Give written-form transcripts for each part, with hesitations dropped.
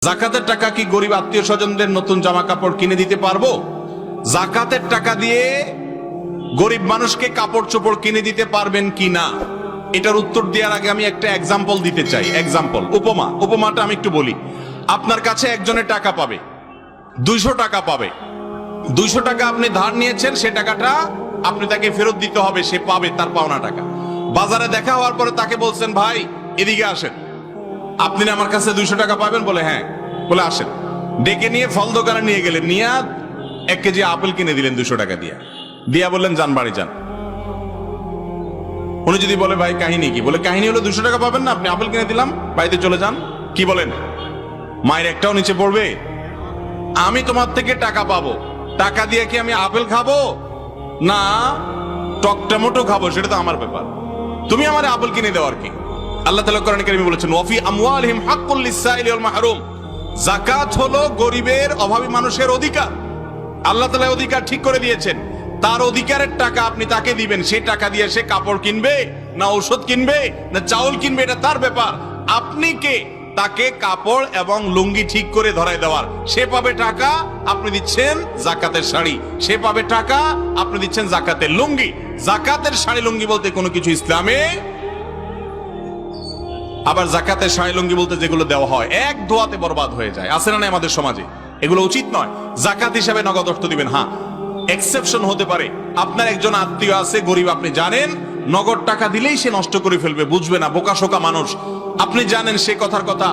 জাকাতের টাকা কি গরিব আত্মীয় স্বজনদের নতুন জামা কাপড় কিনে দিতে পারবো? জাকাতের টাকা দিয়ে গরিব মানুষকে কাপড় চোপড় কিনে দিতে পারবেন কি না, এটার উত্তর দেওয়ার আগে আমি একটা এক্সাম্পল দিতে চাই। এক্সাম্পল, উপমাটা আমি একটু বলি। আপনার কাছে একজনের টাকা পাবে, 200 টাকা পাবে। 200 টাকা আপনি ধার নিয়েছেন, সে টাকাটা আপনি তাকে ফেরত দিতে হবে, সে পাবে তার পাওনা টাকা। বাজারে দেখা হওয়ার পরে তাকে বলছেন, ভাই এদিকে আসেন, আপনি না আমার কাছে 200 টাকা পাবেন? বলে হ্যাঁ। বলে আসেন। ডেকে নিয়ে ফল দোকানে নিয়ে গেলেন, নিয়ে 1 কেজি আপেল কিনে দিলেন 200 টাকা দিয়া বললেন যান বাড়ি যান। উনি যদি বলে ভাই কাহিনী কি? বলে কাহিনী হলো 200 টাকা পাবেন না, আপনি আপেল কিনে দিলাম, বাড়িতে চলে যান। কি বলেন? মায়ের একটাও নিচে পড়বে? আমি তোমার থেকে টাকা পাবো, টাকা দিয়ে কি আমি আপেল খাবো না টক টমেটো খাবো সেটা তো আমার ব্যাপার, তুমি আমার আপেল কিনে দেওয়ার কি? আল্লাহ তাআলা কোরআনে কারিমে বলেছেন ওয়াফি আমওয়ালিহিম হাক্কুল লিসাইলি ওয়াল মাহরুম, যাকাত হলো গরিবের অভাবী মানুষের অধিকার। আল্লাহ তাআলা অধিকার ঠিক করে দিয়েছেন, তার অধিকারের টাকা আপনি তাকে দিবেন, সেই টাকা দিয়ে সে কাপড় কিনবে না ঔষধ কিনবে না চাউল কিনবে, এটা তার ব্যাপার। আপনি কে তাকে কাপড় এবং লুঙ্গি ঠিক করে ধরায় দেওয়ার? সে পাবে টাকা, আপনি দিচ্ছেন জাকাতের শাড়ি, সে পাবে টাকা, আপনি দিচ্ছেন জাকাতের লুঙ্গি। জাকাতের শাড়ি লুঙ্গি বলতে কোনো কিছু ইসলামে, আবার জাকাতের শাড়ি লুঙ্গি বলতে যেগুলো দেওয়া হয় এক দোয়াতে বরবাদ হয়ে যায়, আছে না নাই আমাদের সমাজে? এগুলো উচিত নয়। জাকাত হিসাবে নগদ অর্থ দিবেন। হ্যাঁ, এক্সেপশন হতে পারে, আপনার একজন আত্মীয় আছে গরিব, আপনি জানেন নগদ টাকা দিলেই সে নষ্ট করে ফেলবে, বুঝবে না, বোকাশোকা মানুষ। আপনি জানেন সে কথার কথা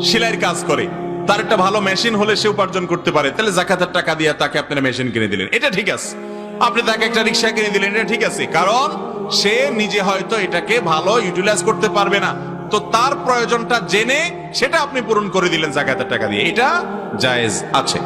সেলাইয়ের কাজ করে, তার একটা ভালো মেশিন হলে সে উপার্জন করতে পারে, তাহলে জাকাতের টাকা দিয়ে তাকে আপনারা মেশিন কিনে দিলেন, এটা ঠিক আছে। আপনি তাকে একটা রিক্সা কিনে দিলেন, এটা ঠিক আছে, কারণ সে নিজে হয়তো এটাকে ভালো ইউটিলাইজ করতে পারবে না, তো তার প্রয়োজনটা জেনে সেটা আপনি পূরণ করে দিলেন জাকাতের টাকা দিয়ে, এটা জায়েজ আছে।